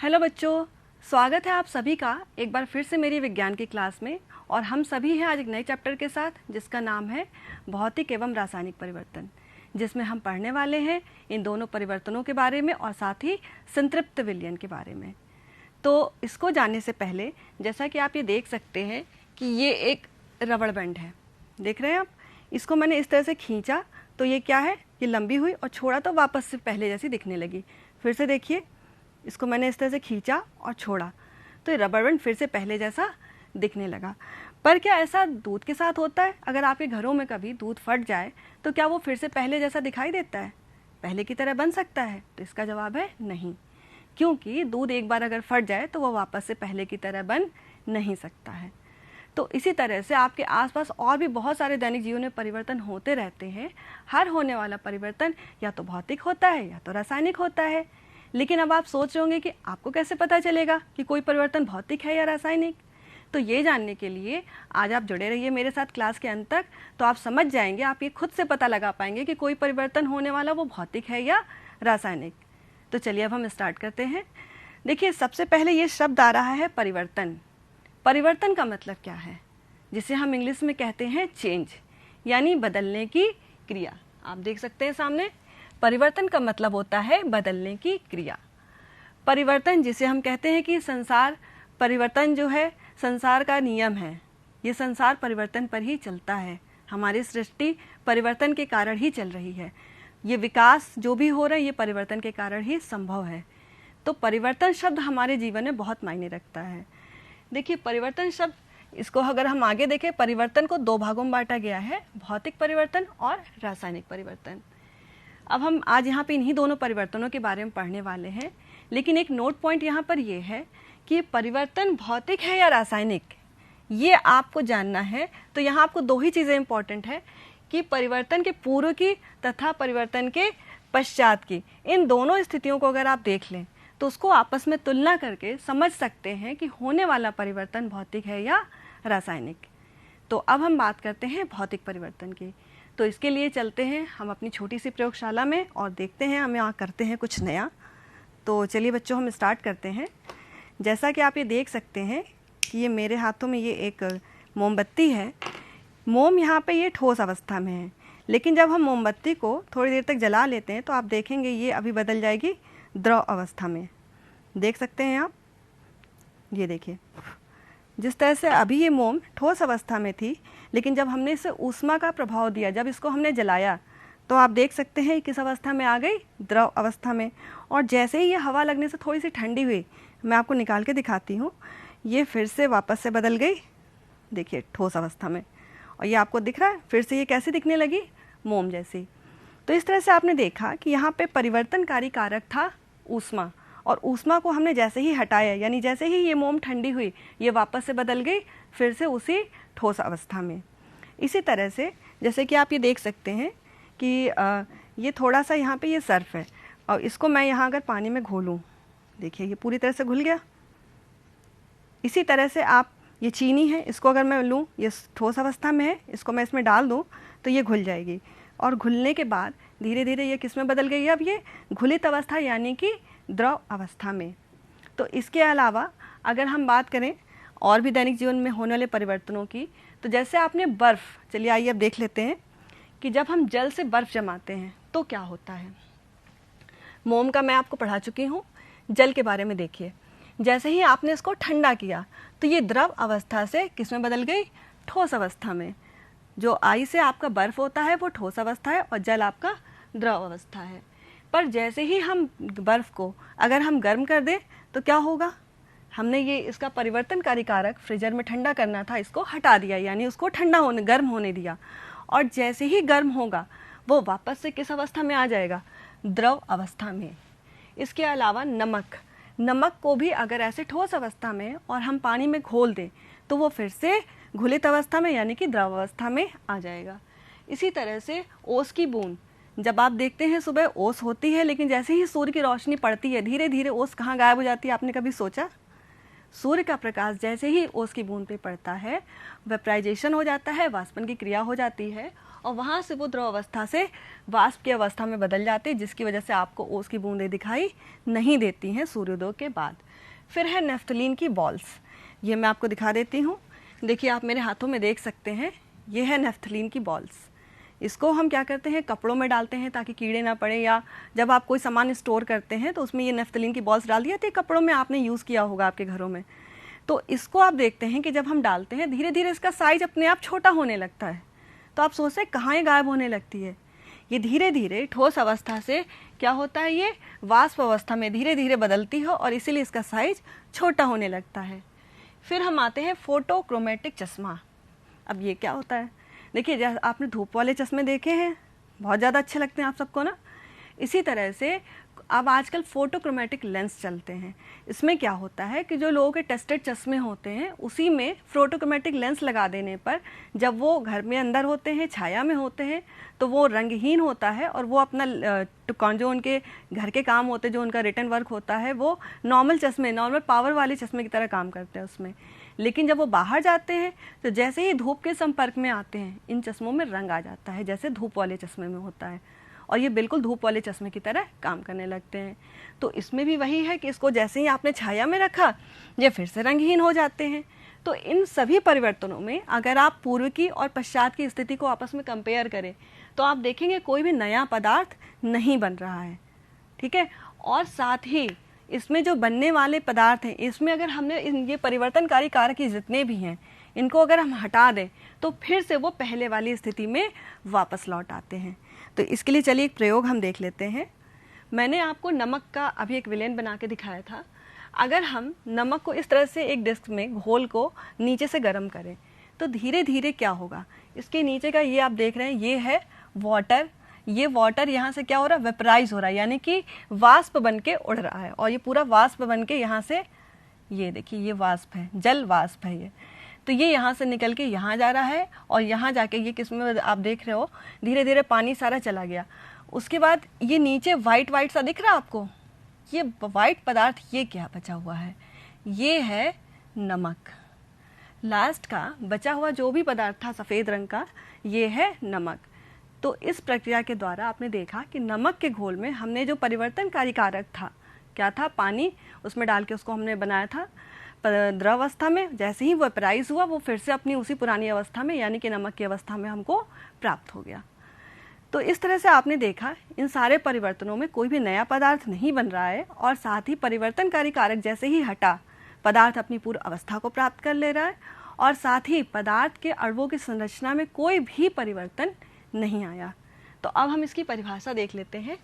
Hello बच्चों, स्वागत है आप सभी का एक बार फिर से मेरी विज्ञान की क्लास में। और हम सभी हैं आज एक नए चैप्टर के साथ जिसका नाम है भौतिक एवं रासायनिक परिवर्तन, जिसमें हम पढ़ने वाले हैं इन दोनों परिवर्तनों के बारे में और साथ ही संतृप्त विलयन के बारे में। तो इसको जानने से पहले जैसा कि आप ये देख सकते हैं कि ये एक रबड़ बैंड है, देख रहे हैं आप। इसको मैंने इस तरह से खींचा तो ये क्या है, ये लंबी हुई और छोड़ा तो वापस से पहले जैसी दिखने लगी। फिर से देखिए, इसको मैंने इस तरह से खींचा और छोड़ा तो ये रबर बैंड फिर से पहले जैसा दिखने लगा। पर क्या ऐसा दूध के साथ होता है? अगर आपके घरों में कभी दूध फट जाए तो क्या वो फिर से पहले जैसा दिखाई देता है, पहले की तरह बन सकता है? तो इसका जवाब है नहीं, क्योंकि दूध एक बार अगर फट जाए तो वो वापस से पहले की तरह बन नहीं सकता है। तो इसी तरह से आपके आसपास और भी बहुत सारे दैनिक जीवन में परिवर्तन होते रहते हैं। हर होने वाला परिवर्तन या तो भौतिक होता है या तो रासायनिक होता है। लेकिन अब आप सोच रहे होंगे कि आपको कैसे पता चलेगा कि कोई परिवर्तन भौतिक है या रासायनिक। तो ये जानने के लिए आज आप जुड़े रहिए मेरे साथ क्लास के अंत तक, तो आप समझ जाएंगे, आप ये खुद से पता लगा पाएंगे कि कोई परिवर्तन होने वाला वो भौतिक है या रासायनिक। तो चलिए अब हम स्टार्ट करते हैं। देखिए, सबसे पहले ये शब्द आ रहा है परिवर्तन। परिवर्तन का मतलब क्या है, जिसे हम इंग्लिश में कहते हैं चेंज, यानी बदलने की क्रिया। आप देख सकते हैं सामने, परिवर्तन का मतलब होता है बदलने की क्रिया। परिवर्तन जिसे हम कहते हैं कि संसार परिवर्तन जो है संसार का नियम है, ये संसार परिवर्तन पर ही चलता है। हमारी सृष्टि परिवर्तन के कारण ही चल रही है। ये विकास जो भी हो रहा है ये परिवर्तन के कारण ही संभव है। तो परिवर्तन शब्द हमारे जीवन में बहुत मायने रखता है। देखिए, परिवर्तन शब्द, इसको अगर हम आगे देखें, परिवर्तन को दो भागों में बांटा गया है, भौतिक परिवर्तन और रासायनिक परिवर्तन। अब हम आज यहाँ पे इन्हीं दोनों परिवर्तनों के बारे में पढ़ने वाले हैं। लेकिन एक नोट पॉइंट यहाँ पर ये है कि परिवर्तन भौतिक है या रासायनिक, ये आपको जानना है। तो यहाँ आपको दो ही चीज़ें इंपॉर्टेंट है कि परिवर्तन के पूर्व की तथा परिवर्तन के पश्चात की, इन दोनों स्थितियों को अगर आप देख लें तो उसको आपस में तुलना करके समझ सकते हैं कि होने वाला परिवर्तन भौतिक है या रासायनिक। तो अब हम बात करते हैं भौतिक परिवर्तन की। तो इसके लिए चलते हैं हम अपनी छोटी सी प्रयोगशाला में और देखते हैं हम यहाँ करते हैं कुछ नया। तो चलिए बच्चों, हम स्टार्ट करते हैं। जैसा कि आप ये देख सकते हैं कि ये मेरे हाथों में ये एक मोमबत्ती है। मोम यहाँ पे ये ठोस अवस्था में है, लेकिन जब हम मोमबत्ती को थोड़ी देर तक जला लेते हैं तो आप देखेंगे ये अभी बदल जाएगी द्रव अवस्था में। देख सकते हैं आप, ये देखिए, जिस तरह से अभी ये मोम ठोस अवस्था में थी, लेकिन जब हमने इसे ऊष्मा का प्रभाव दिया, जब इसको हमने जलाया, तो आप देख सकते हैं किस अवस्था में आ गई, द्रव अवस्था में। और जैसे ही ये हवा लगने से थोड़ी सी ठंडी हुई, मैं आपको निकाल के दिखाती हूँ, ये फिर से वापस से बदल गई, देखिए, ठोस अवस्था में। और ये आपको दिख रहा है फिर से ये कैसी दिखने लगी, मोम जैसी। तो इस तरह से आपने देखा कि यहाँ पे परिवर्तनकारी कारक था ऊष्मा, और ऊष्मा को हमने जैसे ही हटाया, यानी जैसे ही ये मोम ठंडी हुई, ये वापस से बदल गई फिर से उसी ठोस अवस्था में। इसी तरह से जैसे कि आप ये देख सकते हैं कि ये थोड़ा सा यहाँ पे ये सर्फ है, और इसको मैं यहाँ अगर पानी में घोलूँ, देखिए ये पूरी तरह से घुल गया। इसी तरह से आप, ये चीनी है, इसको अगर मैं लूँ, ये ठोस अवस्था में है, इसको मैं इसमें डाल दूँ तो ये घुल जाएगी। और घुलने के बाद धीरे धीरे ये किस में बदल गई, अब ये घुलित अवस्था यानी कि द्रव अवस्था में। तो इसके अलावा अगर हम बात करें और भी दैनिक जीवन में होने वाले परिवर्तनों की, तो जैसे आपने बर्फ़, चलिए आइए अब देख लेते हैं कि जब हम जल से बर्फ़ जमाते हैं तो क्या होता है। मोम का मैं आपको पढ़ा चुकी हूँ, जल के बारे में देखिए, जैसे ही आपने इसको ठंडा किया तो ये द्रव अवस्था से किस में बदल गई, ठोस अवस्था में। जो आई से आपका बर्फ़ होता है वो ठोस अवस्था है और जल आपका द्रव अवस्था है। पर जैसे ही हम बर्फ़ को अगर हम गर्म कर दें तो क्या होगा, हमने ये इसका परिवर्तनकारी कारक फ्रीजर में ठंडा करना था, इसको हटा दिया, यानी उसको ठंडा होने, गर्म होने दिया। और जैसे ही गर्म होगा वो वापस से किस अवस्था में आ जाएगा, द्रव अवस्था में। इसके अलावा नमक को भी अगर ऐसे ठोस अवस्था में और हम पानी में घोल दें तो वो फिर से घुलित अवस्था में यानी कि द्रव अवस्था में आ जाएगा। इसी तरह से ओस की बूंद, जब आप देखते हैं सुबह ओस होती है, लेकिन जैसे ही सूर्य की रोशनी पड़ती है धीरे धीरे ओस कहाँ गायब हो जाती है, आपने कभी सोचा? सूर्य का प्रकाश जैसे ही ओस की बूंद पे पड़ता है, वेपराइजेशन हो जाता है, वाष्पन की क्रिया हो जाती है, और वहाँ से वो द्रव अवस्था से वाष्प की अवस्था में बदल जाते हैं, जिसकी वजह से आपको ओस की बूंदें दिखाई नहीं देती हैं सूर्योदय के बाद। फिर है नेफ्थलीन की बॉल्स, ये मैं आपको दिखा देती हूँ। देखिए आप मेरे हाथों में देख सकते हैं, ये है नेफ्थलीन की बॉल्स। इसको हम क्या करते हैं, कपड़ों में डालते हैं ताकि कीड़े ना पड़े, या जब आप कोई सामान स्टोर करते हैं तो उसमें ये नेफ्थलीन की बॉल्स डाल दिया, तो कपड़ों में आपने यूज़ किया होगा आपके घरों में। तो इसको आप देखते हैं कि जब हम डालते हैं धीरे धीरे इसका साइज अपने आप छोटा होने लगता है। तो आप सोचते हैं कहाँ ये गायब होने लगती है, ये धीरे धीरे ठोस अवस्था से क्या होता है, ये वाष्प अवस्था में धीरे धीरे बदलती है और इसीलिए इसका साइज छोटा होने लगता है। फिर हम आते हैं फोटोक्रोमेटिक चश्मा। अब ये क्या होता है, देखिए जैसे आपने धूप वाले चश्मे देखे हैं, बहुत ज़्यादा अच्छे लगते हैं आप सबको ना। इसी तरह से अब आजकल फोटोक्रोमेटिक लेंस चलते हैं। इसमें क्या होता है कि जो लोगों के टेस्टेड चश्मे होते हैं उसी में फोटोक्रोमेटिक लेंस लगा देने पर जब वो घर में अंदर होते हैं, छाया में होते हैं, तो वो रंगहीन होता है और वो अपना जो उनके घर के काम होते हैं, जो उनका रिटन वर्क होता है, वो नॉर्मल चश्मे, नॉर्मल पावर वाले चश्मे की तरह काम करते हैं उसमें। लेकिन जब वो बाहर जाते हैं तो जैसे ही धूप के संपर्क में आते हैं इन चश्मों में रंग आ जाता है, जैसे धूप वाले चश्मे में होता है, और ये बिल्कुल धूप वाले चश्मे की तरह काम करने लगते हैं। तो इसमें भी वही है कि इसको जैसे ही आपने छाया में रखा ये फिर से रंगहीन हो जाते हैं। तो इन सभी परिवर्तनों में अगर आप पूर्व की और पश्चात की स्थिति को आपस में कंपेयर करें तो आप देखेंगे कोई भी नया पदार्थ नहीं बन रहा है, ठीक है। और साथ ही इसमें जो बनने वाले पदार्थ हैं, इसमें अगर हमने ये परिवर्तनकारी कारक जितने भी हैं इनको अगर हम हटा दें तो फिर से वो पहले वाली स्थिति में वापस लौट आते हैं। तो इसके लिए चलिए एक प्रयोग हम देख लेते हैं। मैंने आपको नमक का अभी एक विलेन बना के दिखाया था। अगर हम नमक को इस तरह से एक डिस्क में घोल को नीचे से गर्म करें तो धीरे धीरे क्या होगा, इसके नीचे का ये आप देख रहे हैं, ये है वाटर। ये वाटर यहाँ से क्या हो रहा है, वेपराइज हो रहा है, यानी कि वाष्प बन के उड़ रहा है, और ये पूरा वाष्प बन के यहाँ से, ये देखिए ये वाष्प है, जल वाष्प है ये। तो ये यहाँ से निकल के यहाँ जा रहा है और यहाँ जाके ये किसमें आप देख रहे हो, धीरे धीरे पानी सारा चला गया। उसके बाद ये नीचे वाइट वाइट सा दिख रहा है आपको, ये वाइट पदार्थ ये क्या बचा हुआ है, ये है नमक। लास्ट का बचा हुआ जो भी पदार्थ था सफ़ेद रंग का, ये है नमक। तो इस प्रक्रिया के द्वारा आपने देखा कि नमक के घोल में हमने जो परिवर्तनकारी कारक था, क्या था, पानी, उसमें डाल के उसको हमने बनाया था द्रव अवस्था में। जैसे ही वेपराइज हुआ वो फिर से अपनी उसी पुरानी अवस्था में यानी कि नमक की अवस्था में हमको प्राप्त हो गया। तो इस तरह से आपने देखा इन सारे परिवर्तनों में कोई भी नया पदार्थ नहीं बन रहा है, और साथ ही परिवर्तनकारी कारक जैसे ही हटा पदार्थ अपनी पूर्व अवस्था को प्राप्त कर ले रहा है, और साथ ही पदार्थ के अणुओं की संरचना में कोई भी परिवर्तन नहीं आया। तो अब हम इसकी परिभाषा देख लेते हैं।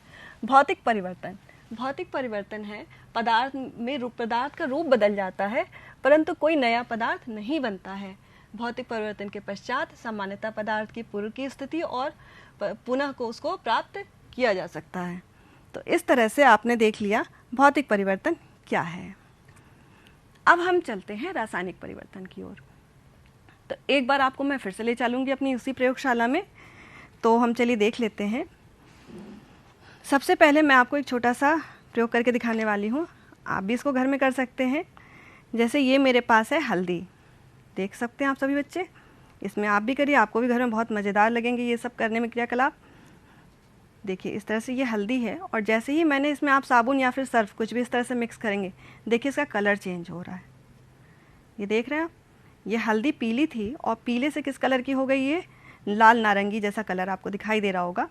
भौतिक परिवर्तन, भौतिक परिवर्तन है पदार्थ का रूप बदल जाता है परंतु कोई नया पदार्थ नहीं बनता है। भौतिक परिवर्तन के पश्चात सामान्यतः पदार्थ की पूर्व की स्थिति और पुनः को उसको प्राप्त किया जा सकता है। तो इस तरह से आपने देख लिया भौतिक परिवर्तन क्या है। अब हम चलते हैं रासायनिक परिवर्तन की ओर। तो एक बार आपको मैं फिर से ले चलूँगी अपनी उसी प्रयोगशाला में। तो हम चलिए देख लेते हैं। सबसे पहले मैं आपको एक छोटा सा प्रयोग करके दिखाने वाली हूँ, आप भी इसको घर में कर सकते हैं। जैसे ये मेरे पास है हल्दी, देख सकते हैं आप सभी बच्चे, इसमें आप भी करिए, आपको भी घर में बहुत मज़ेदार लगेंगे ये सब करने में क्रियाकलाप। देखिए इस तरह से ये हल्दी है, और जैसे ही मैंने इसमें आप साबुन या फिर सर्फ कुछ भी इस तरह से मिक्स करेंगे, देखिए इसका कलर चेंज हो रहा है। ये देख रहे हैं आप, ये हल्दी पीली थी और पीले से किस कलर की हो गई, ये लाल नारंगी जैसा कलर आपको दिखाई दे रहा होगा।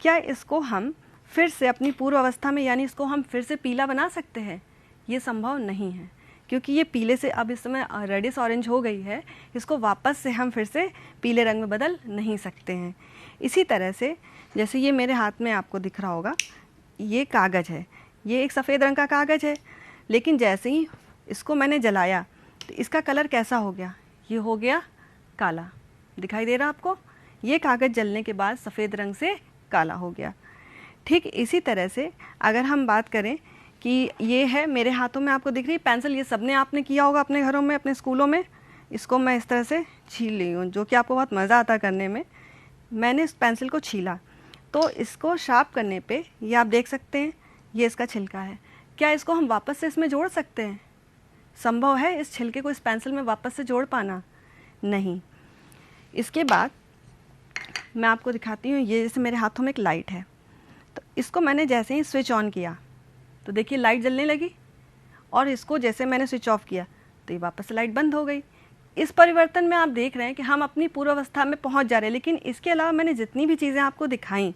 क्या इसको हम फिर से अपनी पूर्व अवस्था में, यानी इसको हम फिर से पीला बना सकते हैं? ये संभव नहीं है, क्योंकि ये पीले से अब इस समय रेडिश ऑरेंज हो गई है, इसको वापस से हम फिर से पीले रंग में बदल नहीं सकते हैं। इसी तरह से जैसे ये मेरे हाथ में आपको दिख रहा होगा, ये कागज़ है, ये एक सफ़ेद रंग का कागज़ है, लेकिन जैसे ही इसको मैंने जलाया तो इसका कलर कैसा हो गया, ये हो गया काला, दिखाई दे रहा आपको। ये कागज़ जलने के बाद सफ़ेद रंग से काला हो गया। ठीक इसी तरह से अगर हम बात करें कि ये है मेरे हाथों में, आपको दिख रही है पेंसिल, ये सबने आपने किया होगा अपने घरों में, अपने स्कूलों में। इसको मैं इस तरह से छील ली हूँ, जो कि आपको बहुत मज़ा आता करने में। मैंने इस पेंसिल को छीला, तो इसको शार्प करने पे ये आप देख सकते हैं, ये इसका छिलका है। क्या इसको हम वापस से इसमें जोड़ सकते हैं? संभव है इस छिलके को इस पेंसिल में वापस से जोड़ पाना? नहीं। इसके बाद मैं आपको दिखाती हूँ, ये जैसे मेरे हाथों में एक लाइट है, तो इसको मैंने जैसे ही स्विच ऑन किया तो देखिए लाइट जलने लगी, और इसको जैसे मैंने स्विच ऑफ किया तो ये वापस लाइट बंद हो गई। इस परिवर्तन में आप देख रहे हैं कि हम अपनी पूर्वावस्था में पहुंच जा रहे हैं। लेकिन इसके अलावा मैंने जितनी भी चीज़ें आपको दिखाई,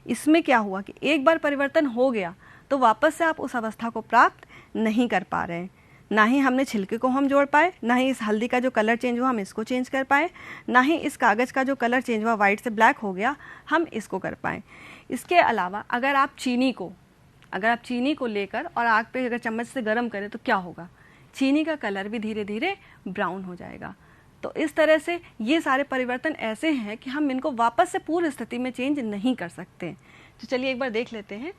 इसमें क्या हुआ कि एक बार परिवर्तन हो गया तो वापस से आप उस अवस्था को प्राप्त नहीं कर पा रहे हैं। ना ही हमने छिलके को हम जोड़ पाए, ना ही इस हल्दी का जो कलर चेंज हुआ हम इसको चेंज कर पाए, ना ही इस कागज़ का जो कलर चेंज हुआ वाइट से ब्लैक हो गया हम इसको कर पाए। इसके अलावा अगर आप चीनी को लेकर और आग पे अगर चम्मच से गर्म करें तो क्या होगा, चीनी का कलर भी धीरे धीरे ब्राउन हो जाएगा। तो इस तरह से ये सारे परिवर्तन ऐसे हैं कि हम इनको वापस से पूर्व स्थिति में चेंज नहीं कर सकते। तो चलिए एक बार देख लेते हैं।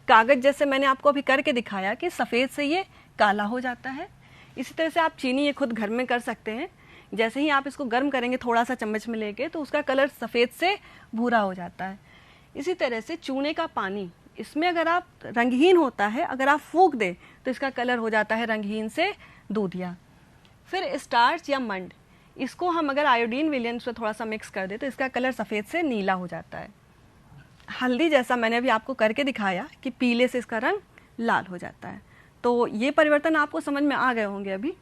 कागज़ जैसे मैंने आपको अभी करके दिखाया कि सफ़ेद से ये काला हो जाता है, इसी तरह से आप चीनी ये खुद घर में कर सकते हैं। जैसे ही आप इसको गर्म करेंगे थोड़ा सा चम्मच में लेके तो उसका कलर सफ़ेद से भूरा हो जाता है। इसी तरह से चूने का पानी, इसमें अगर आप रंगहीन होता है, अगर आप फूंक दें तो इसका कलर हो जाता है रंगहीन से दूधिया। फिर स्टार्च या मंड, इसको हम अगर आयोडीन विलयन से थोड़ा सा मिक्स कर दें तो इसका कलर सफ़ेद से नीला हो जाता है। हल्दी जैसा मैंने अभी आपको करके दिखाया कि पीले से इसका रंग लाल हो जाता है। तो ये परिवर्तन आपको समझ में आ गए होंगे अभी।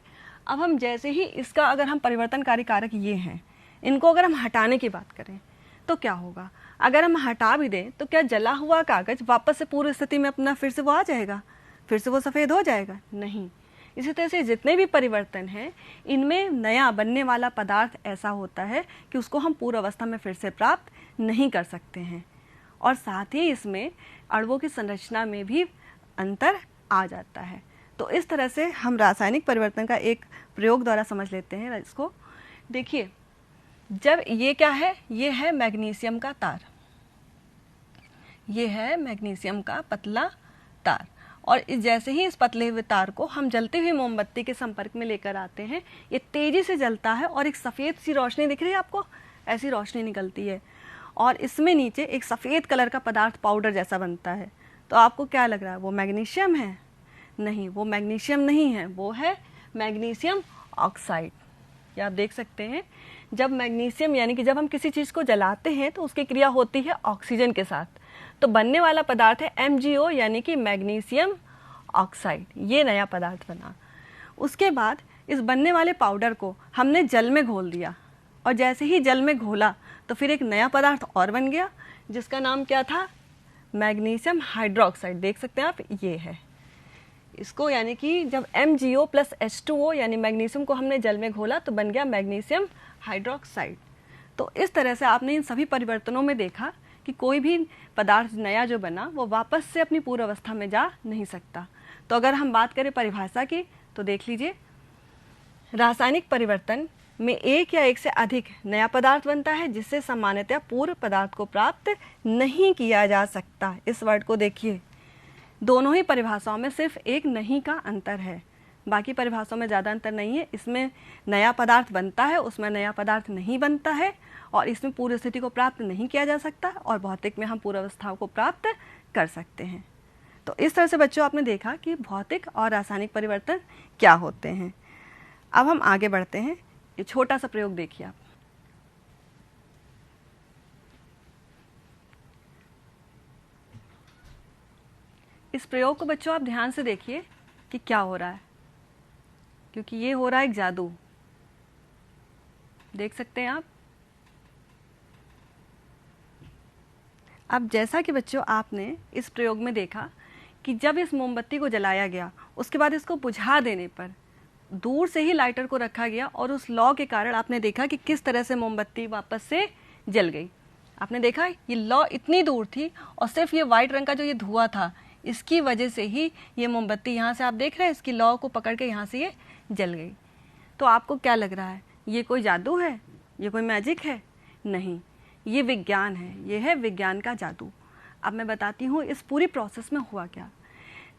अब हम जैसे ही इसका अगर हम परिवर्तनकारी कारक ये हैं, इनको अगर हम हटाने की बात करें तो क्या होगा। अगर हम हटा भी दें तो क्या जला हुआ कागज़ वापस से पूर्व स्थिति में अपना फिर से वो आ जाएगा, फिर से वो सफ़ेद हो जाएगा? नहीं। इसी तरह से जितने भी परिवर्तन हैं इनमें नया बनने वाला पदार्थ ऐसा होता है कि उसको हम पूर्व अवस्था में फिर से प्राप्त नहीं कर सकते हैं। और साथ ही इसमें अणुओं की संरचना में भी अंतर आ जाता है। तो इस तरह से हम रासायनिक परिवर्तन का एक प्रयोग द्वारा समझ लेते हैं इसको। देखिए, जब ये क्या है, ये है मैग्नीशियम का तार, ये है मैग्नीशियम का पतला तार। और जैसे ही इस पतले हुए तार को हम जलती हुई मोमबत्ती के संपर्क में लेकर आते हैं, ये तेज़ी से जलता है और एक सफ़ेद सी रोशनी दिख रही है आपको, ऐसी रोशनी निकलती है और इसमें नीचे एक सफ़ेद कलर का पदार्थ पाउडर जैसा बनता है। तो आपको क्या लग रहा है, वो मैग्नीशियम है? नहीं, वो मैग्नीशियम नहीं है, वो है मैग्नीशियम ऑक्साइड। ये आप देख सकते हैं, जब मैग्नीशियम यानी कि जब हम किसी चीज़ को जलाते हैं तो उसकी क्रिया होती है ऑक्सीजन के साथ, तो बनने वाला पदार्थ है MgO यानी कि मैग्नीशियम ऑक्साइड। ये नया पदार्थ बना। उसके बाद इस बनने वाले पाउडर को हमने जल में घोल दिया और जैसे ही जल में घोला तो फिर एक नया पदार्थ और बन गया जिसका नाम क्या था, मैग्नीशियम हाइड्रोक्साइड। देख सकते हैं आप, ये है इसको, यानी कि जब MgO प्लस H2O यानी मैग्नीशियम को हमने जल में घोला तो बन गया मैग्नीशियम हाइड्रोक्साइड। तो इस तरह से आपने इन सभी परिवर्तनों में देखा कि कोई भी पदार्थ नया जो बना वो वापस से अपनी पूर्व अवस्था में जा नहीं सकता। तो अगर हम बात करें परिभाषा की तो देख लीजिए, रासायनिक परिवर्तन में एक या एक से अधिक नया पदार्थ बनता है जिससे सामान्यतः पूर्व पदार्थ को प्राप्त नहीं किया जा सकता। इस वर्ड को देखिए, दोनों ही परिभाषाओं में सिर्फ एक नहीं का अंतर है, बाकी परिभाषाओं में ज़्यादा अंतर नहीं है। इसमें नया पदार्थ बनता है, उसमें नया पदार्थ नहीं बनता है, और इसमें पूर्व स्थिति को प्राप्त नहीं किया जा सकता, और भौतिक में हम पूर्वावस्थाओं को प्राप्त कर सकते हैं। तो इस तरह से बच्चों आपने देखा कि भौतिक और रासायनिक परिवर्तन क्या होते हैं। अब हम आगे बढ़ते हैं। ये छोटा सा प्रयोग देखिए आप। इस प्रयोग को बच्चों आप ध्यान से देखिए कि क्या हो रहा है, क्योंकि ये हो रहा है एक जादू। देख सकते हैं आप। अब जैसा कि बच्चों आपने इस प्रयोग में देखा कि जब इस मोमबत्ती को जलाया गया उसके बाद इसको बुझा देने पर दूर से ही लाइटर को रखा गया और उस लॉ के कारण आपने देखा कि किस तरह से मोमबत्ती वापस से जल गई। आपने देखा ये लॉ इतनी दूर थी और सिर्फ ये वाइट रंग का जो ये धुआं था इसकी वजह से ही ये मोमबत्ती यहाँ से आप देख रहे हैं इसकी लॉ को पकड़ के यहाँ से ये जल गई। तो आपको क्या लग रहा है, ये कोई जादू है, ये कोई मैजिक है? नहीं, ये विज्ञान है, ये है विज्ञान का जादू। अब मैं बताती हूँ इस पूरी प्रोसेस में हुआ क्या।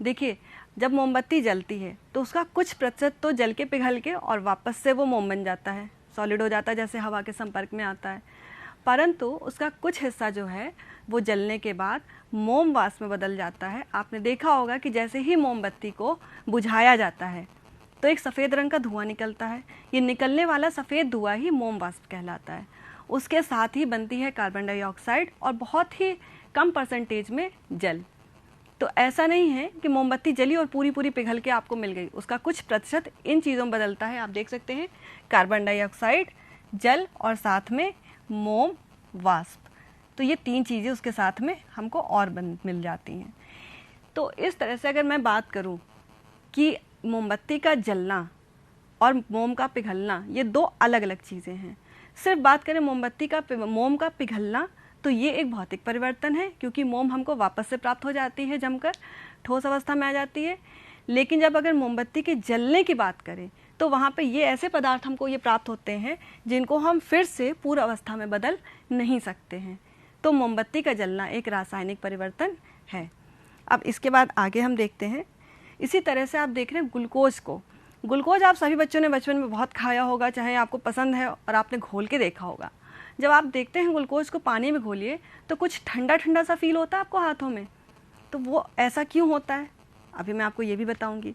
देखिए, जब मोमबत्ती जलती है तो उसका कुछ प्रतिशत तो जल के पिघल के और वापस से वो मोम बन जाता है, सॉलिड हो जाता है, जैसे हवा के संपर्क में आता है। परंतु उसका कुछ हिस्सा जो है वो जलने के बाद मोम वाष्प में बदल जाता है। आपने देखा होगा कि जैसे ही मोमबत्ती को बुझाया जाता है तो एक सफ़ेद रंग का धुआं निकलता है। ये निकलने वाला सफ़ेद धुआं ही मोम वाष्प कहलाता है। उसके साथ ही बनती है कार्बन डाइऑक्साइड और बहुत ही कम परसेंटेज में जल। तो ऐसा नहीं है कि मोमबत्ती जली और पूरी पूरी पिघल के आपको मिल गई, उसका कुछ प्रतिशत इन चीज़ों में बदलता है। आप देख सकते हैं कार्बन डाइऑक्साइड, जल और साथ में मोम, वाष्प। तो ये 3 चीज़ें उसके साथ में हमको और मिल जाती हैं। तो इस तरह से अगर मैं बात करूं कि मोमबत्ती का जलना और मोम का पिघलना ये 2 अलग अलग चीज़ें हैं। सिर्फ बात करें मोम का पिघलना, तो ये एक भौतिक परिवर्तन है, क्योंकि मोम हमको वापस से प्राप्त हो जाती है, जमकर ठोस अवस्था में आ जाती है। लेकिन जब अगर मोमबत्ती के जलने की बात करें तो वहाँ पे ये ऐसे पदार्थ हमको ये प्राप्त होते हैं जिनको हम फिर से पूर्ण अवस्था में बदल नहीं सकते हैं। तो मोमबत्ती का जलना एक रासायनिक परिवर्तन है। अब इसके बाद आगे हम देखते हैं, इसी तरह से आप देख रहे हैं ग्लूकोज को। ग्लूकोज आप सभी बच्चों ने बचपन में बहुत खाया होगा, चाहे आपको पसंद है और आपने घोल के देखा होगा। जब आप देखते हैं ग्लूकोज को पानी में घोलिए तो कुछ ठंडा ठंडा सा फील होता है आपको हाथों में। तो वो ऐसा क्यों होता है, अभी मैं आपको ये भी बताऊंगी।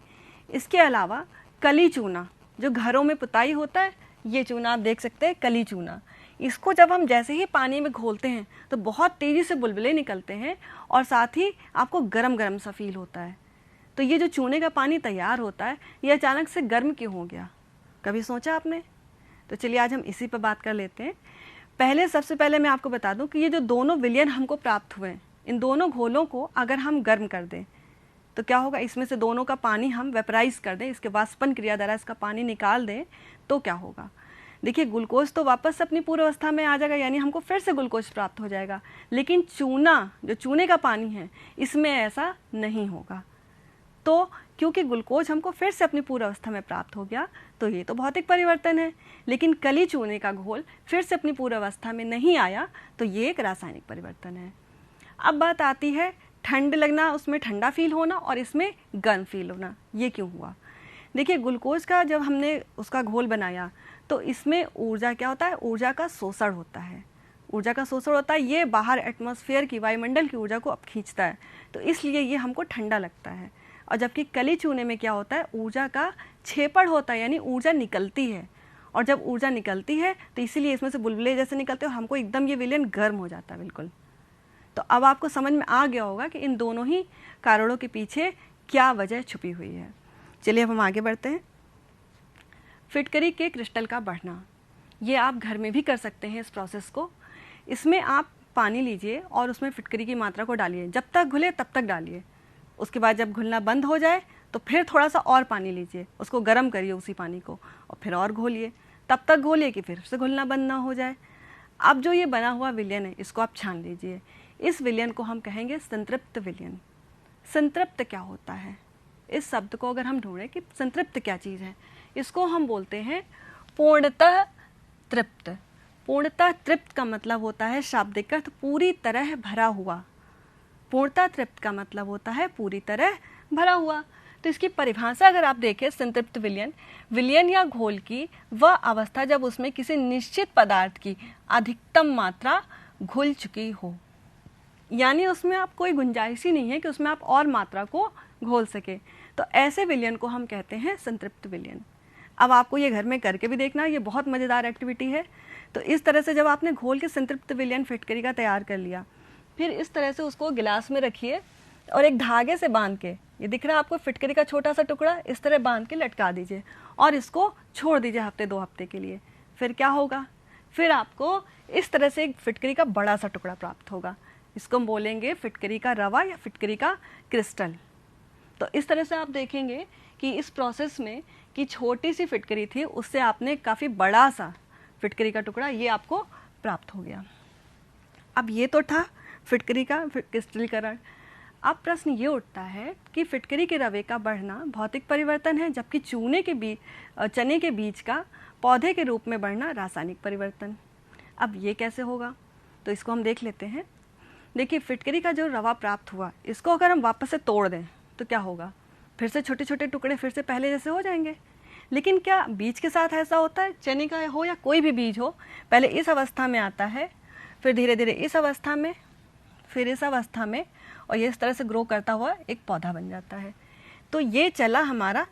इसके अलावा कली चूना जो घरों में पुताई होता है, ये चूना आप देख सकते हैं, कली चूना, इसको जब हम जैसे ही पानी में घोलते हैं तो बहुत तेज़ी से बुलबुले निकलते हैं और साथ ही आपको गरम गरम सा फील होता है। तो ये जो चूने का पानी तैयार होता है ये अचानक से गर्म क्यों हो गया, कभी सोचा आपने? तो चलिए आज हम इसी पर बात कर लेते हैं। सबसे पहले मैं आपको बता दूं कि ये जो दोनों विलयन हमको प्राप्त हुए हैं, इन दोनों घोलों को अगर हम गर्म कर दें तो क्या होगा, इसमें से दोनों का पानी हम वेपराइज कर दें, इसके वाष्पन क्रिया द्वारा इसका पानी निकाल दें, तो क्या होगा? देखिए ग्लूकोज तो वापस अपनी पूर्व अवस्था में आ जाएगा, यानी हमको फिर से ग्लूकोज प्राप्त हो जाएगा। लेकिन चूना, जो चूने का पानी है, इसमें ऐसा नहीं होगा। तो क्योंकि ग्लूकोज हमको फिर से अपनी पूर्व अवस्था में प्राप्त हो गया, तो ये तो भौतिक परिवर्तन है। लेकिन कली चूने का घोल फिर से अपनी पूर्व अवस्था में नहीं आया, तो ये एक रासायनिक परिवर्तन है। अब बात आती है ठंड लगना, उसमें ठंडा फील होना और इसमें गर्म फील होना, ये क्यों हुआ? देखिए ग्लूकोज का जब हमने उसका घोल बनाया तो इसमें ऊर्जा क्या होता है, ऊर्जा का शोषण होता है। ऊर्जा का शोषण होता है, ये बाहर एटमॉस्फेयर की, वायुमंडल की ऊर्जा को अब खींचता है, तो इसलिए ये हमको ठंडा लगता है। और जबकि कली चूने में क्या होता है, ऊर्जा का क्षेपण होता है, यानी ऊर्जा निकलती है। और जब ऊर्जा निकलती है तो इसीलिए इसमें से बुलबुले जैसे निकलते हैं और हमको एकदम ये विलयन गर्म हो जाता है बिल्कुल। तो अब आपको समझ में आ गया होगा कि इन दोनों ही कारणों के पीछे क्या वजह छुपी हुई है। चलिए अब हम आगे बढ़ते हैं। फिटकरी के क्रिस्टल का बढ़ना, ये आप घर में भी कर सकते हैं इस प्रोसेस को। इसमें आप पानी लीजिए और उसमें फिटकरी की मात्रा को डालिए, जब तक घुले तब तक डालिए। उसके बाद जब घुलना बंद हो जाए तो फिर थोड़ा सा और पानी लीजिए, उसको गर्म करिए उसी पानी को, और फिर और घोलिए, तब तक घोलिए कि फिर से घुलना बंद ना हो जाए। अब जो ये बना हुआ विलयन है, इसको आप छान लीजिए। इस विलयन को हम कहेंगे संतृप्त विलयन। संतृप्त क्या होता है, इस शब्द को अगर हम ढूंढें कि संतृप्त क्या चीज़ है, इसको हम बोलते हैं पूर्णतः तृप्त। पूर्णतः तृप्त का मतलब होता है शाब्दिक अर्थ पूरी तरह भरा हुआ। पूर्णतः तृप्त का मतलब होता है पूरी तरह भरा हुआ। तो इसकी परिभाषा अगर आप देखें, संतृप्त विलयन, विलयन या घोल की वह अवस्था जब उसमें किसी निश्चित पदार्थ की अधिकतम मात्रा घुल चुकी हो, यानी उसमें आप कोई गुंजाइश ही नहीं है कि उसमें आप और मात्रा को घोल सके, तो ऐसे विलयन को हम कहते हैं संतृप्त विलयन। अब आपको ये घर में करके भी देखना, ये बहुत मज़ेदार एक्टिविटी है। तो इस तरह से जब आपने घोल के संतृप्त विलयन फिटकरी का तैयार कर लिया, फिर इस तरह से उसको गिलास में रखिए और एक धागे से बांध के, ये दिख रहा है आपको फिटकरी का छोटा सा टुकड़ा, इस तरह बांध के लटका दीजिए और इसको छोड़ दीजिए हफ्ते 2 हफ्ते के लिए। फिर क्या होगा, फिर आपको इस तरह से एक फिटकरी का बड़ा सा टुकड़ा प्राप्त होगा। इसको हम बोलेंगे फिटकरी का रवा या फिटकरी का क्रिस्टल। तो इस तरह से आप देखेंगे कि इस प्रोसेस में कि छोटी सी फिटकरी थी, उससे आपने काफ़ी बड़ा सा फिटकरी का टुकड़ा ये आपको प्राप्त हो गया। अब ये तो था फिटकरी का क्रिस्टलीकरण। अब प्रश्न ये उठता है कि फिटकरी के रवे का बढ़ना भौतिक परिवर्तन है, जबकि चने के बीज का पौधे के रूप में बढ़ना रासायनिक परिवर्तन। अब ये कैसे होगा, तो इसको हम देख लेते हैं। देखिए फिटकरी का जो रवा प्राप्त हुआ, इसको अगर हम वापस से तोड़ दें तो क्या होगा, फिर से छोटे छोटे टुकड़े फिर से पहले जैसे हो जाएंगे। लेकिन क्या बीज के साथ ऐसा होता है, चने का हो या कोई भी बीज हो, पहले इस अवस्था में आता है, फिर धीरे धीरे इस अवस्था में, फिर इस अवस्था में, और ये इस तरह से ग्रो करता हुआ एक पौधा बन जाता है। तो ये चला हमारा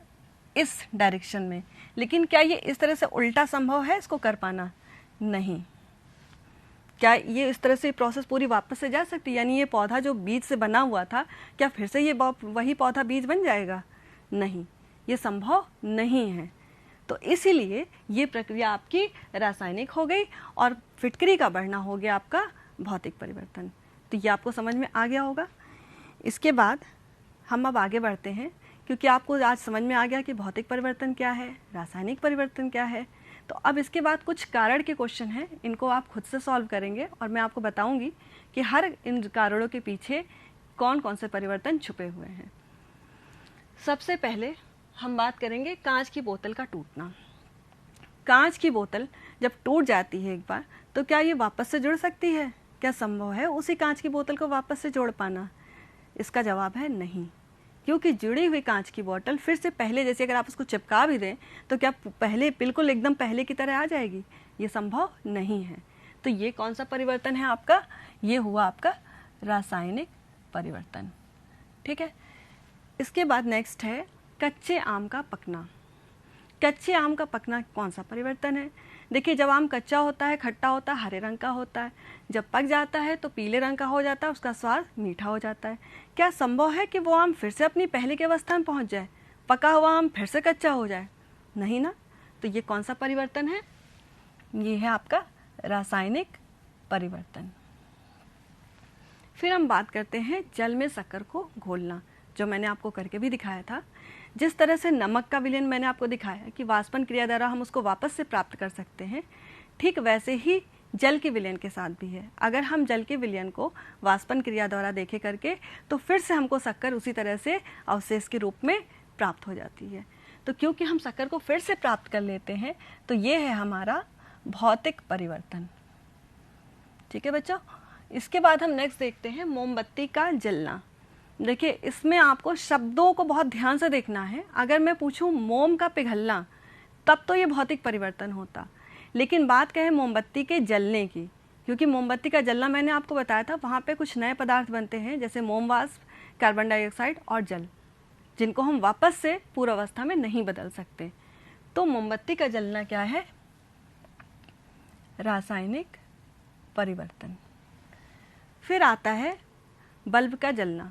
इस डायरेक्शन में। लेकिन क्या ये इस तरह से उल्टा संभव है इसको कर पाना? नहीं। क्या ये इस तरह से प्रोसेस पूरी वापस से जा सकती है? यानी ये पौधा जो बीज से बना हुआ था, क्या फिर से ये वही पौधा बीज बन जाएगा? नहीं, ये संभव नहीं है। तो इसीलिए ये प्रक्रिया आपकी रासायनिक हो गई और फिटकरी का बढ़ना हो गया आपका भौतिक परिवर्तन। तो ये आपको समझ में आ गया होगा। इसके बाद हम अब आगे बढ़ते हैं, क्योंकि आपको आज समझ में आ गया कि भौतिक परिवर्तन क्या है, रासायनिक परिवर्तन क्या है। तो अब इसके बाद कुछ कारण के क्वेश्चन हैं, इनको आप खुद से सॉल्व करेंगे और मैं आपको बताऊंगी कि हर इन कारणों के पीछे कौन कौन से परिवर्तन छुपे हुए हैं। सबसे पहले हम बात करेंगे कांच की बोतल का टूटना। कांच की बोतल जब टूट जाती है एक बार, तो क्या ये वापस से जुड़ सकती है? क्या संभव है उसी कांच की बोतल को वापस से जोड़ पाना? इसका जवाब है नहीं, क्योंकि जुड़ी हुई कांच की बोतल फिर से पहले जैसे अगर आप उसको चिपका भी दें तो क्या पहले बिल्कुल एकदम पहले की तरह आ जाएगी? ये संभव नहीं है। तो ये कौन सा परिवर्तन है आपका? ये हुआ आपका रासायनिक परिवर्तन। ठीक है। इसके बाद नेक्स्ट है कच्चे आम का पकना। कच्चे आम का पकना कौन सा परिवर्तन है? देखिए, जब आम कच्चा होता है, खट्टा होता है, हरे रंग का होता है, जब पक जाता है तो पीले रंग का हो जाता है, उसका स्वाद मीठा हो जाता है। क्या संभव है कि वो आम फिर से अपनी पहले के अवस्था में पहुंच जाए, पका हुआ आम फिर से कच्चा हो जाए? नहीं ना। तो ये कौन सा परिवर्तन है? ये है आपका रासायनिक परिवर्तन। फिर हम बात करते हैं जल में शक्कर को घोलना, जो मैंने आपको करके भी दिखाया था। जिस तरह से नमक का विलयन मैंने आपको दिखाया कि वाष्पन क्रिया द्वारा हम उसको वापस से प्राप्त कर सकते हैं, ठीक वैसे ही जल के विलयन के साथ भी है। अगर हम जल के विलयन को वाष्पन क्रिया द्वारा देखे करके, तो फिर से हमको शक्कर उसी तरह से अवशेष के रूप में प्राप्त हो जाती है। तो क्योंकि हम शक्कर को फिर से प्राप्त कर लेते हैं, तो ये है हमारा भौतिक परिवर्तन। ठीक है बच्चों। इसके बाद हम नेक्स्ट देखते हैं मोमबत्ती का जलना। देखिए, इसमें आपको शब्दों को बहुत ध्यान से देखना है। अगर मैं पूछूं मोम का पिघलना, तब तो ये भौतिक परिवर्तन होता, लेकिन बात कहें मोमबत्ती के जलने की, क्योंकि मोमबत्ती का जलना मैंने आपको बताया था, वहाँ पे कुछ नए पदार्थ बनते हैं जैसे मोम वाष्प, कार्बन डाइऑक्साइड और जल, जिनको हम वापस से पूर्वावस्था में नहीं बदल सकते। तो मोमबत्ती का जलना क्या है? रासायनिक परिवर्तन। फिर आता है बल्ब का जलना।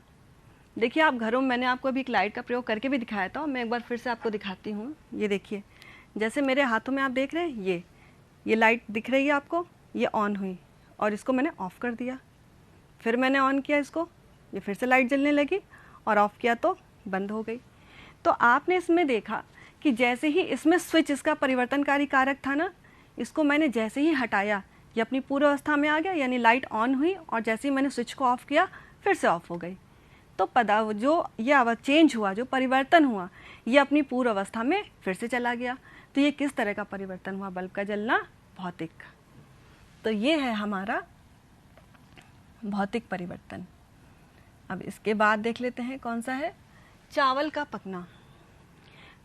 देखिए, आप घरों में मैंने आपको अभी एक लाइट का प्रयोग करके भी दिखाया था, मैं एक बार फिर से आपको दिखाती हूँ। ये देखिए, जैसे मेरे हाथों में आप देख रहे हैं, ये लाइट दिख रही है आपको, ये ऑन हुई और इसको मैंने ऑफ़ कर दिया, फिर मैंने ऑन किया इसको, ये फिर से लाइट जलने लगी, और ऑफ़ किया तो बंद हो गई। तो आपने इसमें देखा कि जैसे ही इसमें स्विच इसका परिवर्तनकारी कारक था ना, इसको मैंने जैसे ही हटाया, ये अपनी पूर्व अवस्था में आ गया, यानी लाइट ऑन हुई और जैसे ही मैंने स्विच को ऑफ़ किया फिर से ऑफ हो गई। तो जो ये चेंज हुआ, जो परिवर्तन हुआ, ये अपनी पूर्व अवस्था में फिर से चला गया। तो ये किस तरह का परिवर्तन हुआ? बल्ब का जलना, भौतिक। तो ये है हमारा भौतिक परिवर्तन। अब इसके बाद देख लेते हैं कौन सा है? चावल का पकना।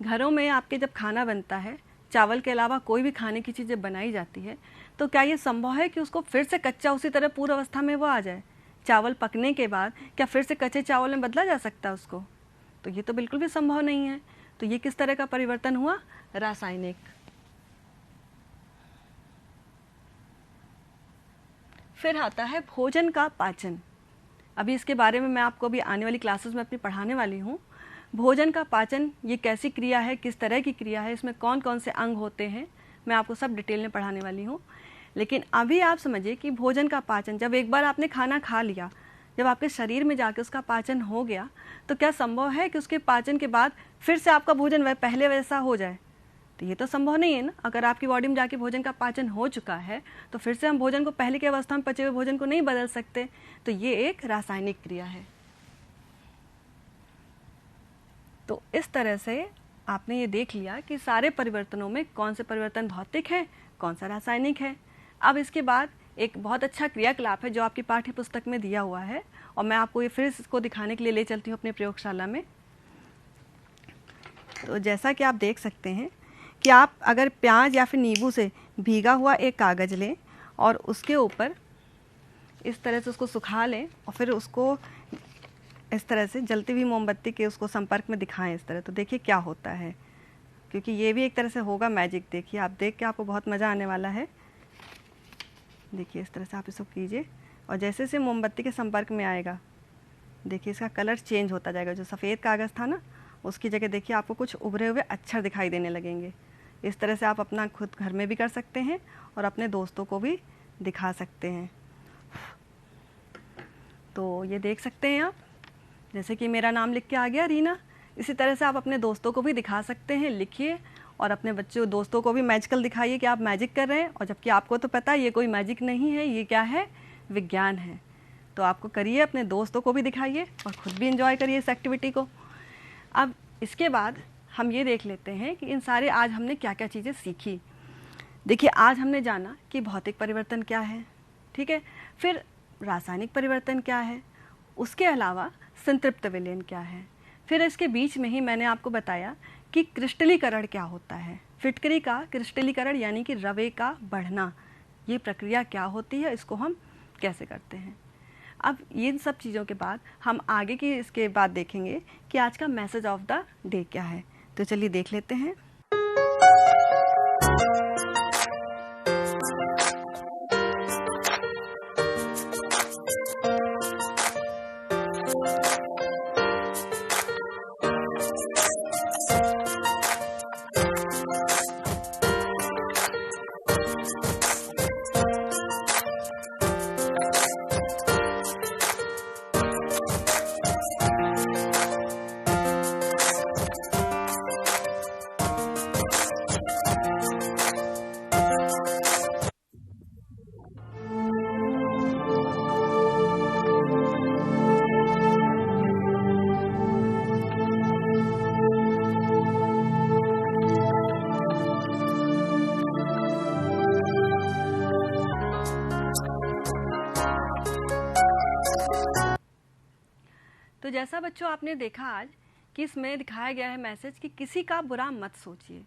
घरों में आपके जब खाना बनता है, चावल के अलावा कोई भी खाने की चीज़ें बनाई जाती है, तो क्या ये संभव है कि उसको फिर से कच्चा उसी तरह पूर्व अवस्था में वो आ जाए? चावल पकने के बाद क्या फिर से कच्चे चावल में बदला जा सकता है उसको? तो ये तो बिल्कुल भी संभव नहीं है। तो ये किस तरह का परिवर्तन हुआ? रासायनिक। फिर आता है भोजन का पाचन। अभी इसके बारे में मैं आपको अभी आने वाली क्लासेस में अपनी पढ़ाने वाली हूँ। भोजन का पाचन ये कैसी क्रिया है, किस तरह की क्रिया है, इसमें कौन कौन से अंग होते हैं, मैं आपको सब डिटेल में पढ़ाने वाली हूँ। लेकिन अभी आप समझिए कि भोजन का पाचन, जब एक बार आपने खाना खा लिया, जब आपके शरीर में जाके उसका पाचन हो गया, तो क्या संभव है कि उसके पाचन के बाद फिर से आपका भोजन वह पहले वैसा हो जाए? तो ये तो संभव नहीं है ना। अगर आपकी बॉडी में जाके भोजन का पाचन हो चुका है, तो फिर से हम भोजन को पहले की अवस्था में पचे हुए भोजन को नहीं बदल सकते। तो ये एक रासायनिक क्रिया है। तो इस तरह से आपने ये देख लिया कि सारे परिवर्तनों में कौन से परिवर्तन भौतिक है, कौन सा रासायनिक है। अब इसके बाद एक बहुत अच्छा क्रियाकलाप है जो आपकी पाठ्य पुस्तक में दिया हुआ है, और मैं आपको ये फिर इसको दिखाने के लिए ले चलती हूँ अपने प्रयोगशाला में। तो जैसा कि आप देख सकते हैं कि आप अगर प्याज या फिर नींबू से भीगा हुआ एक कागज़ लें और उसके ऊपर इस तरह से उसको सुखा लें, और फिर उसको इस तरह से जलती हुई मोमबत्ती के उसको संपर्क में दिखाएं इस तरह, तो देखिए क्या होता है। क्योंकि ये भी एक तरह से होगा मैजिक। देखिए, आप देख के आपको बहुत मज़ा आने वाला है। देखिए इस तरह से आप इसको कीजिए और जैसे जैसे मोमबत्ती के संपर्क में आएगा देखिए इसका कलर चेंज होता जाएगा। जो सफ़ेद कागज़ था ना उसकी जगह देखिए आपको कुछ उभरे हुए अक्षर दिखाई देने लगेंगे। इस तरह से आप अपना खुद घर में भी कर सकते हैं और अपने दोस्तों को भी दिखा सकते हैं। तो ये देख सकते हैं आप, जैसे कि मेरा नाम लिख के आ गया रीना। इसी तरह से आप अपने दोस्तों को भी दिखा सकते हैं। लिखिए और अपने बच्चों दोस्तों को भी मैजिकल दिखाइए कि आप मैजिक कर रहे हैं, और जबकि आपको तो पता है ये कोई मैजिक नहीं है, ये क्या है, विज्ञान है। तो आपको करिए, अपने दोस्तों को भी दिखाइए और ख़ुद भी इंजॉय करिए इस एक्टिविटी को। अब इसके बाद हम ये देख लेते हैं कि इन सारे आज हमने क्या क्या चीज़ें सीखी। देखिए आज हमने जाना कि भौतिक परिवर्तन क्या है, ठीक है, फिर रासायनिक परिवर्तन क्या है, उसके अलावा संतृप्त विलयन क्या है, फिर इसके बीच में ही मैंने आपको बताया कि क्रिस्टलीकरण क्या होता है। फिटकरी का क्रिस्टलीकरण यानी कि रवे का बढ़ना, ये प्रक्रिया क्या होती है, इसको हम कैसे करते हैं। अब इन सब चीज़ों के बाद हम आगे की इसके बाद देखेंगे कि आज का मैसेज ऑफ द डे क्या है। तो चलिए देख लेते हैं। तो जैसा बच्चों आपने देखा आज कि इसमें दिखाया गया है मैसेज कि किसी का बुरा मत सोचिए।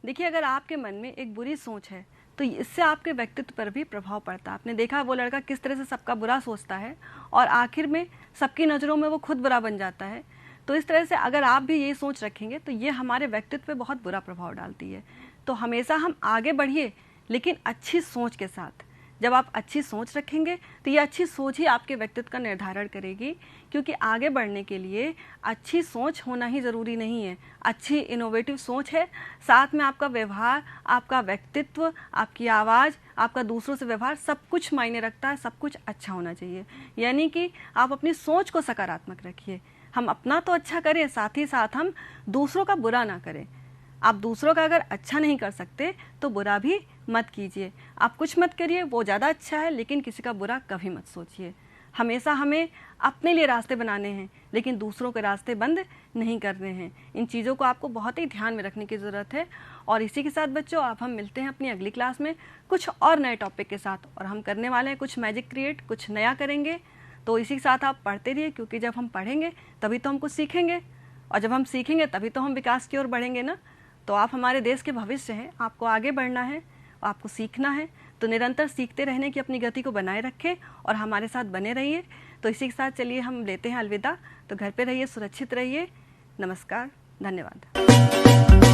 देखिए अगर आपके मन में एक बुरी सोच है तो इससे आपके व्यक्तित्व पर भी प्रभाव पड़ता है। आपने देखा वो लड़का किस तरह से सबका बुरा सोचता है और आखिर में सबकी नज़रों में वो खुद बुरा बन जाता है। तो इस तरह से अगर आप भी ये सोच रखेंगे तो ये हमारे व्यक्तित्व पे बहुत बुरा प्रभाव डालती है। तो हमेशा हम आगे बढ़िए लेकिन अच्छी सोच के साथ। जब आप अच्छी सोच रखेंगे तो ये अच्छी सोच ही आपके व्यक्तित्व का निर्धारण करेगी, क्योंकि आगे बढ़ने के लिए अच्छी सोच होना ही ज़रूरी नहीं है। अच्छी इनोवेटिव सोच है, साथ में आपका व्यवहार, आपका व्यक्तित्व, आपकी आवाज़, आपका दूसरों से व्यवहार, सब कुछ मायने रखता है। सब कुछ अच्छा होना चाहिए, यानी कि आप अपनी सोच को सकारात्मक रखिए। हम अपना तो अच्छा करें, साथ ही साथ हम दूसरों का बुरा ना करें। आप दूसरों का अगर अच्छा नहीं कर सकते तो बुरा भी मत कीजिए। आप कुछ मत करिए, वो ज़्यादा अच्छा है, लेकिन किसी का बुरा कभी मत सोचिए। हमेशा हमें अपने लिए रास्ते बनाने हैं लेकिन दूसरों के रास्ते बंद नहीं करने हैं। इन चीज़ों को आपको बहुत ही ध्यान में रखने की ज़रूरत है। और इसी के साथ बच्चों अब हम मिलते हैं अपनी अगली क्लास में कुछ और नए टॉपिक के साथ, और हम करने वाले हैं कुछ मैजिक क्रिएट, कुछ नया करेंगे। तो इसी के साथ आप पढ़ते रहिए, क्योंकि जब हम पढ़ेंगे तभी तो हम कुछ सीखेंगे, और जब हम सीखेंगे तभी तो हम विकास की ओर बढ़ेंगे ना। तो आप हमारे देश के भविष्य हैं, आपको आगे बढ़ना है, आपको सीखना है। तो निरंतर सीखते रहने की अपनी गति को बनाए रखें और हमारे साथ बने रहिए। तो इसी के साथ चलिए हम लेते हैं अलविदा। तो घर पे रहिए, सुरक्षित रहिए। नमस्कार, धन्यवाद।